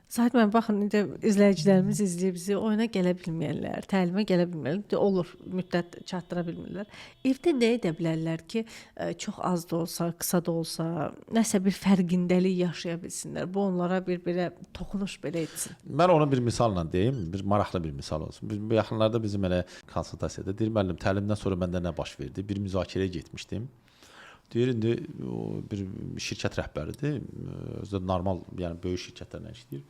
Zaten baxın, indi izləyicilərimiz izləyir bizi, oyuna gələ bilməyənlər, təlimə gələ bilməyənlər, olur, müddət çatdıra bilmirlər. Evdə nə edə bilərlər ki, çox az da olsa, qısa da olsa, nəsə bir fərqindəlik yaşaya bilsinlər. Bu onlara bir belə toxunuş belə etsin. Mən ona bir misalla deyim, bir maraqlı bir misal olsun. Bu yaxınlarda bizim elə konsultasiyada deyir, müəllim, təlimdən sonra məndə nə baş verdi? Bir müzakirəyə getmişdim. Deyir, indi bir şirkət rəhbəridir, özü də normal, yəni böyük şirkətlərlə işləyir.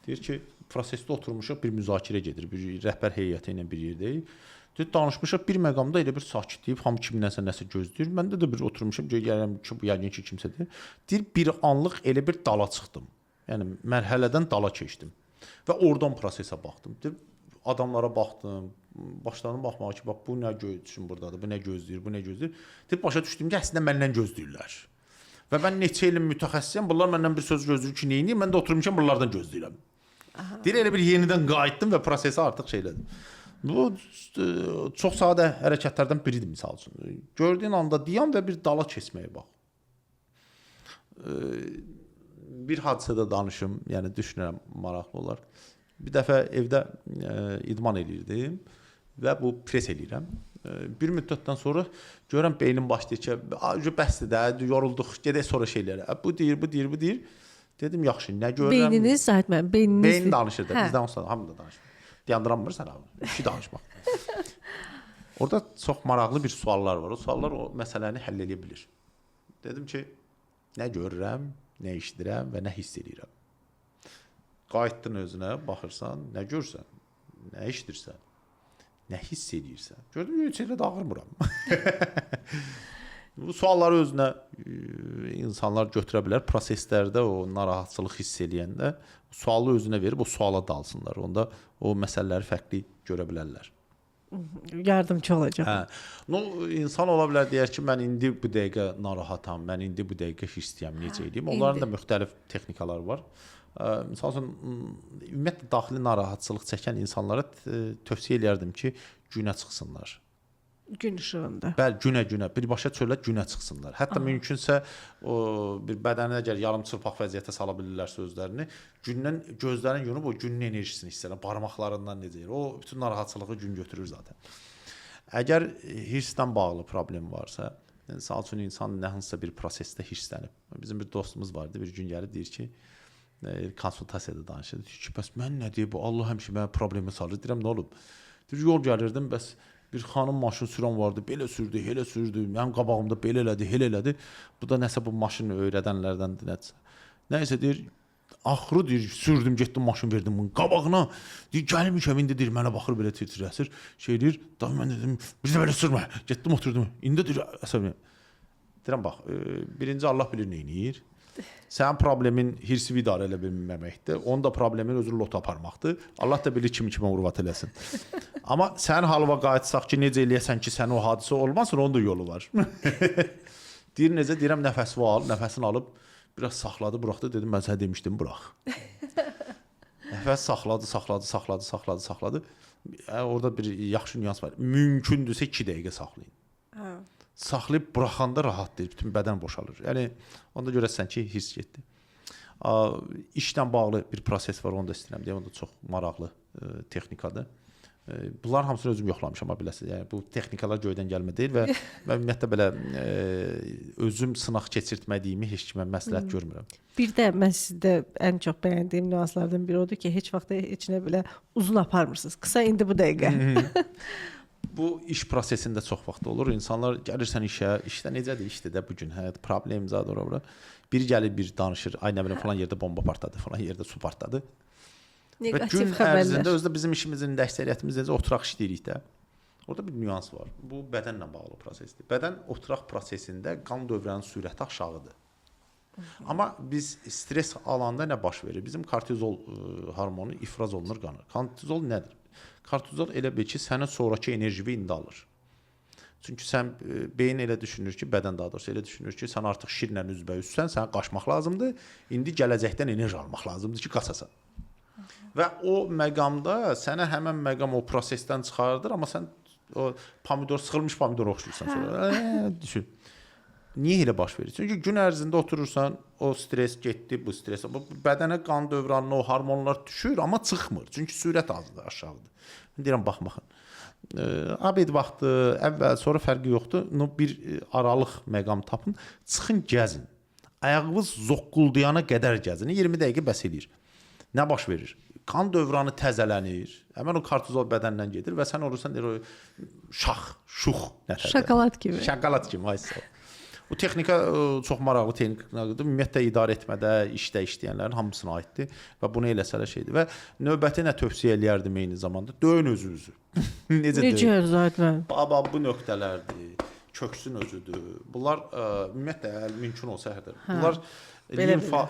Deyir ki, prosesdə oturmuşuq, bir müzakirə gedir, bir rəhbər heyəti ilə bir yerdəyik. Deyir, danışmışıq, bir məqamda elə bir sakitliyib, hamı kimdənsə nəsə gözləyir. Məndə də bir oturmuşum, gəlirəm ki, bu yəqin ki, kimsədir. Deyir, bir anlıq elə bir dala çıxdım. Yəni, mərhələdən dala keçdim və oradan prosesə baxdım. Deyir, adamlara baxdım, başladım baxmağa ki, bax, bu nə üçün buradadır, bu nə gözləyir, bu nə gözləyir. Deyir, başa düşdüm ki, əslində məndən gözləyirlər. Və mən neçə ilin mütəxəssisiyəm, bunlar məndən bir söz gözləyir ki, neyini, mən də oturmuşam, bunlardan gözləyirəm. Deyir, elə bir yenidən qayıtdım və prosesi artıq şeylədim. Bu, çox sadə hərəkətlərdən biridir, misal üçün. Gördüyün anda dayan və bir dala keçməyə bax. Bir hadisədə danışım, yəni düşünürəm, maraqlı olar. Bir dəfə evdə idman eləyirdim və bu pres eləyirəm. Bir müddətdən sonra görürəm beynim başlayır ki, bəsdir də, yorulduq, gedək sonra şeylərə. Bu deyir, bu deyir, bu deyir. Dedim, yaxşı, nə görürəm? Beyniniz zaten, beyniniz. Beyin danışır da, bizdən olsa hamı da danışır. Dayandıramırsan abi, işi danışmaq. Orada çox maraqlı bir suallar var. O suallar o məsələni həll edə bilir. Dedim ki, nə görürəm, nə eşidirəm və nə hiss edirəm. Qayıtdın özünə, baxırsan, nə görsən, nə eşidirsən, nə hiss edirsən. Gördüm, heç elə dağırmıram. Bu sualları özünə insanlar götürə bilər. Proseslərdə o narahatçılıq hiss eləyəndə sualı özünə verib o suala dalsınlar. Onda o məsələləri fərqli görə bilərlər. Yardımcı olacaq. İnsan ola bilər deyər ki, mən indi bu dəqiqə narahatam, mən indi bu dəqiqə hirsliyəm, necə edeyim? Onların da müxtəlif texnikalar var. Misal üçün, ümumiyyətlə daxili narahatçılıq çəkən insanlara tövsiyə edərdim ki, günə çıxsınlar. Gün işığında. Bəli, günə, birbaşa çölə günə çıxsınlar. Hətta mümkünsə bir bədəni əgər yarımçılpaq vəziyyətə sala bilirlərsə özlərini, gündən gözlərini yumub o günün enerjisini hiss edirlər, barmaqlarından necə. O bütün narahatçılığı gün götürür zaten. Əgər hirsdən bağlı problem varsa, misal üçün insan nə hansısa bir prosesdə hirslənib. Bizim bir dostumuz vardı, bir gün gəlib deyir ki, konsultasiyada danışır. Deyir ki, bəs mən nə deyib bu? Allah həmişə mənə problemə salır. Deyirəm, nə olub? Deyir, yol gəlirdim, bəs bir xanım maşın sürən vardı, belə sürdü, elə sürdü, mənim qabağımda belə elədi, elə elədi. Bu da nəsə bu maşını öyrədənlərdəndir, nəsə. Nəysə deyir, axırı deyir, sürdüm, getdim maşın verdim bunun qabağına. Deyir, gəlmişəm, indi deyir, mənə baxır belə titrəsir. Şey deyir, da mən dedim, bir də belə sürmə. Getdim, oturdum. İndi deyir, əsəbim. Deyirəm, bax, birinci Allah bilir neyniyir. Sənin problemin hirsi idarə elə bilməməkdir. Onun da problemin özünü lota aparmaqdır. Allah da bilir kimi urvat eləsin. Amma sənin halıva qayıtsaq ki, necə eləyəsən ki, sən o hadisə olmasın, onun da yolu var. Deyir, necə? Deyirəm, nəfəsini al, nəfəsini alıb, biraz saxladı, buraxdı. Dedim, mən sənə demişdim, burax. Nəfəs saxladı. Orada bir yaxşı nüans var. Mümkündürsə 2 dəqiqə saxlayın. Saxlayıb buraxanda rahatdır, bütün bədən boşalır. Yəni, onda görəsən ki, hiss getdi. İşlə bağlı bir proses var, onu da istəyirəm deyəm, o da çox maraqlı texnikadır. Bunların hamısını özüm yoxlamışam, biləsiniz. Yəni, bu texnikalar göydən gəlmə deyil və mən ümumiyyətlə belə özüm sınaq keçirtmədiyimi heç kimə məsləhət görmürəm. Bir də mən sizdə ən çox bəyəndiyim nüanslardan biri odur ki, heç vaxt içinə belə uzun aparmırsınız. Qısa indi bu dəqiqə. Bu iş prosesində çox vaxt olur. İnsanlar gəlirsən işə, işdə necədir, işdə də bugün, problem zadır ora. Biri gəlir, bir danışır, ay nə biləm falan yerdə bomba partladı, falan yerdə su partladı. Və gün ərzində özdə bizim işimizin əksəriyyətimiz necə oturaq işləyirik də. Orada bir nüans var. Bu bədənlə bağlı prosesdir. Bədən oturaq prosesində qan dövrənin sürəti aşağıdır. Amma biz stres alanda nə baş verir? Bizim kortizol hormonu ifraz olunur qana. Kortizol nədir? Kortizol elə bil ki, sənin sonraki enerjini indi alır. Çünki sən beyin elə düşünür ki, bədən daha doğrusu elə düşünür ki, sən artıq şirlə üzbəyüzsən, sənə qaçmaq lazımdır. İndi gələcəkdən enerji almaq lazımdır ki, qaçasan. Və o məqamda sənə həmən məqam o prosesdən çıxardır, amma sən o pomidor, sıxılmış pomidor oxşuyursan sonra. Düşün. Niyə elə baş verir? Çünki gün ərzində oturursan, o stres getdi, bu stres, bu bədənə qan dövranına o hormonlar düşür, amma çıxmır. Çünki sürət azdır, aşağıdır. Deyirəm baxın. Abed vaxtı, əvvəl, sonra fərqi yoxdur. Bir aralıq məqam tapın, çıxın, gəzin. Ayağınız zoqquldayana qədər gəzin. 20 dəqiqə bəs eləyir. Nə baş verir? Qan dövranı təzələnir. Həmin o kortizol bədəndən gedir və sən olursan şux nətər? Şokolad kimi. Şokolad kimi, ay sağ ol. Bu texnika çox maraqlı texnikadır. Ümumiyyətlə idarə etmədə, işdə işləyənlərin hamısına aiddir və bunu eləsələr şeydir. Və növbəti nə tövsiyə eləyərdim eyni zamanda? Döyün özünüzü. Necə döyün? Zaten. Baba bu nöqtələrdir. Köksün özüdür. Bunlar ümumiyyətlə mümkün olsa hərdir. Bunlar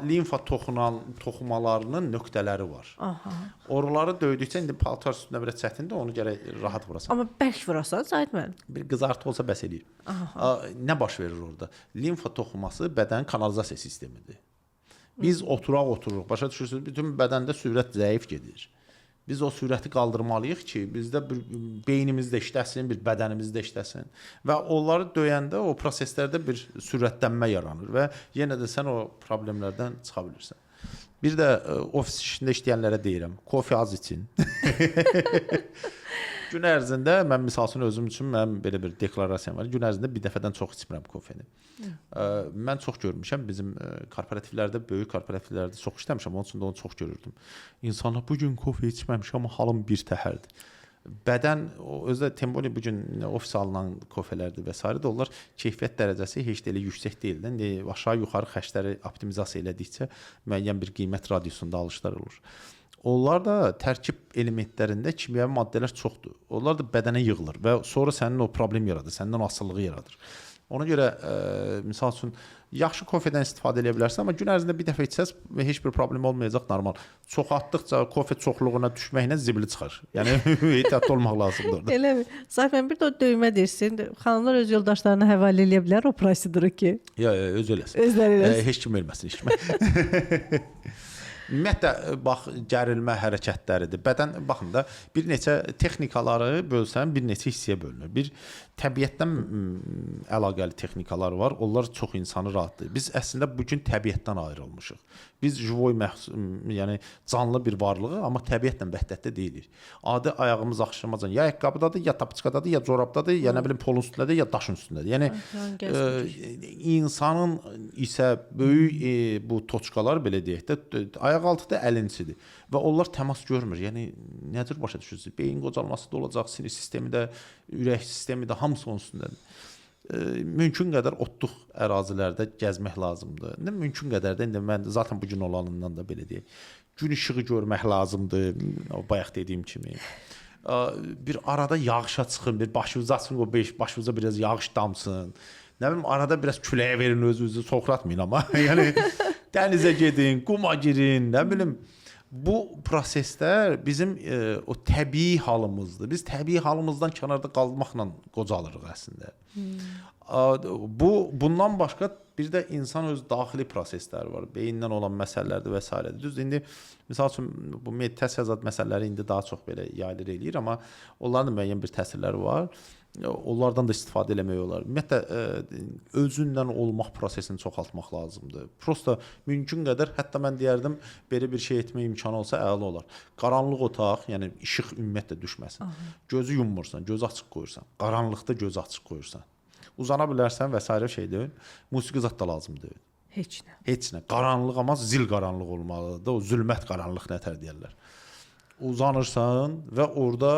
limfa toxumalarının nöqtələri var. Aha. Oraları döydükcə indi paltar üstündə biraz çətindir, onu gərək rahat vurasan. Amma bərk vurasan Zaten. Bir qızartı olsa bəs eləyir. Nə baş verir orada? Limfa toxuması bədənin kanalizasiya sistemidir. Biz otururuq, başa düşürsünüz, bütün bədəndə sürət zəif gedir. Biz o sürəti qaldırmalıyıq ki, bizdə bir beynimiz də işləsin, bir bədənimiz də işləsin və onları döyəndə o proseslərdə bir sürətlənmə yaranır və yenə də sən o problemlərdən çıxa bilirsən. Bir də ofis işində işləyənlərə deyirəm, kofe az için. Gün ərzində mən misal üçün özüm üçün mənim belə bir deklarasiyam var. Gün ərzində bir dəfədən çox içmirəm kofeni. Mən çox görmüşəm bizim korporativlərdə, böyük korporativlərdə çox işləmişəm, onun üçün də onu çox görürdüm. İnsanlar bu gün kofe içməmiş amma halım bir təhərdir. Bədən özü də Temboli bu gün ofis alınan kofelərdir və s. də onlar keyfiyyət dərəcəsi heç də elə yüksək deyil. Aşağı yuxarı xərcləri optimizasiya elədikcə müəyyən bir qiymət radiusunda alışlar olur. Onlar da tərkib elementlərində kimyəvi maddələr çoxdur. Onlar da bədənə yığılır və sonra sənin o problem yaradır, səndən o asılılığı yaradır. Ona görə misal üçün yaxşı kofedən istifadə edə bilərsən, amma gün ərzində bir dəfə içsəz və heç bir problem olmayacaq, normal. Çox atdıqca kofe çoxluğuna düşməklə zibili çıxar. Yəni ehtiyatlı olmaq lazımdır orada. Eləmi? Zaten bir də o döymə deyirsən, xanımlar öz yoldaşlarına həvalə edə bilər o proseduru ki. Öz eləsin. Özləri eləsin. Heç kim verməsin işmə. Ümumiyyətlə bax gərilmə hərəkətləridir. Bədən baxın da bir neçə texnikaları bölsən, bir neçə hissəyə bölünür. Bir təbiətdən əlaqəli texnikalar var. Onlar çox insanı rahatlayır. Biz əslində bu gün təbiətdən ayrılmışıq. Biz живой yəni canlı bir varlığıq, amma təbiətlə vəhdətdə deyilik. Adi ayağımız axşamacan ya ayaqqabıdadır, ya tapaçkadadır, ya corabdadır, ya nə bilim polun üstündədir, ya daşın üstündədir. Yəni insanın isə böyük bu toçkalar belə deyək də ayaq altı da əlinçidir və onlar təmas görmür. Yəni necə başa düşürsünüz? Beyin qocalması da olacaq, sinir sistemi də, ürək sistemi də hamısı onun üstündədir. Mümkün qədər otluq ərazilərdə gəzmək lazımdır. Nə mümkün qədər də indi mən zaten bu gün olanından da belə deyək. Gün işığı görmək lazımdır. O bayaq dediyim kimi. Bir arada yağışa çıxın, bir başınıza açın, o başınıza biraz yağış damsın. Nə bilim arada biraz küləyə verin, özünüzü soxratmayın amma. Yəni dənizə gedin, quma girin, nə bilim. Bu proseslər bizim o təbii halımızdır. Biz təbii halımızdan kənarda qalmaqla qocalırıq əslində. Bundan başqa bir də insan öz daxili prosesləri var. Beyindən olan məsələlərdir və s. Düzdür, indi misal üçün bu meditasiya zad məsələləri indi daha çox belə yayılır eləyir, amma onların da müəyyən bir təsirləri var. Onlardan da istifadə eləmək olar. Ümumiyyətlə özündən olmaq prosesini çoxaltmaq lazımdır. Prosta mümkün qədər, hətta mən deyərdim, belə bir şey etmək imkanı olsa əla olar. Qaranlıq otaq, yəni işıq ümumiyyətlə düşməsin. Gözü yummursan, gözü açıq qoyursan. Qaranlıqda gözü açıq qoyursan. Uzana bilərsən və s. şey deyil. Musiqi zad da lazım deyil. Heç nə. Heç nə. Qaranlıq amma zil qaranlıq olmalıdır. O zülmət qaranlıq nətər deyirlər. Uzanırsan və orada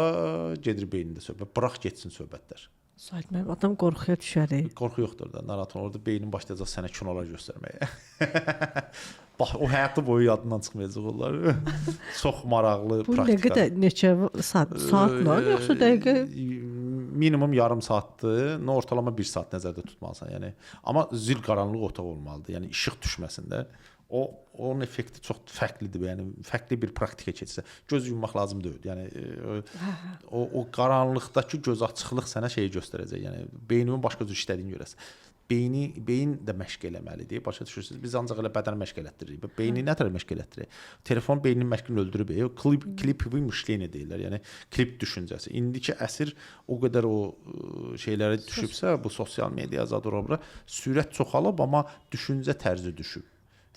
gedir beynində söhbət. Bırax getsin söhbətlər. Zaten adam qorxuya düşər. Qorxu yoxdur orada. Narahat orada beynin başlayacaq sənə kinolar göstərməyə. Bax o həyatı boyu yadından çıxmayacaq onlar. Çox maraqlı bu praktika. Bu nə qədər neçə saatla yoxsa dəqiqə? Minimum yarım saatdır. Ortalama 1 saat nəzərdə tutmalısan. Yəni amma zil qaranlıq otaq olmalıdır. Yəni işıq düşməsin də. Onun effekti çox fərqlidir. Yəni fərqli bir praktika keçsə, göz yummaq lazım deyil. Yəni o qaranlıqdakı göz açıqlıq sənə şeyi göstərəcək. Yəni beynimin başqa cür işlədiyini görəsən. beyin də məşq eləməlidir. Başa düşürsüz? Biz ancaq elə bədən məşq elətdiririk. Beyni nə tər məşq elətdirir? Telefon beynin məşqini öldürüb. O klipovi müşleyini deyirlər. Yəni klip düşüncəsi. İndiki əsr o qədər o şeylərə düşübsə, bu sosial media zadıra sürət çoxalıb, amma düşüncə tərzi düşüb.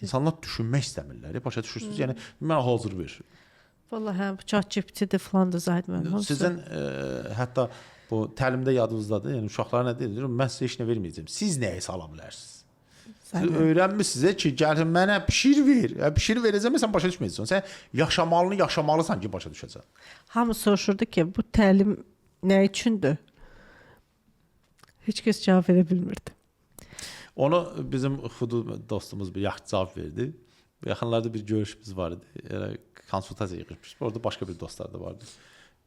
İnsanlar düşünmək istəmirlər. Başa düşürsüz? Yəni mən hazır ver. Vallahi həm ChatGPT-də falan da Zahid müəllim. Sizin hətta bu təlimdə yadınızdadır. Yəni uşaqlara nə deyir? Mən sizə heç nə verməyəcəm. Siz nəyə sala bilərsiniz? Siz öyrənmisiniz ki, gəlin mənə bişir ver. Bişir verəcəm, sən başa düşməyəcəksən. Sən yaşamalısan ki, başa düşəcəksən. Hamı soruşurdu ki, bu təlim nə üçündür? Heç kəs cavab verə bilmirdi. Onu bizim Xudu dostumuz bir yaxşı cavab verdi. Yaxınlarda bir görüşümüz var idi. Elə konsultasiya yığmışıq. Orada başqa bir dostlar da vardı.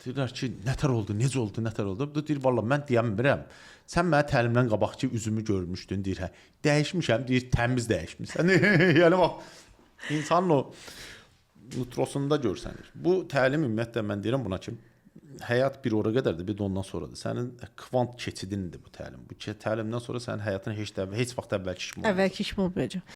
Deyirlər ki, nətər oldu, necə oldu, nətər oldu? Bu da deyir, vallahi mən deyəmirəm. Sən mənə təlimdən qabaqki üzümü görmüşdün, deyir, hə. Dəyişmişəm, deyir, təmiz dəyişmisən. Yəni bax, insanın o nutrosunda görsənir. Bu təlim ümumiyyətlə mən deyirəm buna ki, həyat bir ora qədərdir, bir də ondan sonradır. Sənin kvant keçidindir bu təlim. Bu təlimdən sonra sənin həyatın heç vaxt əvvəlki kimi olmayacaq. Əvvəlki kimi olmayacaq.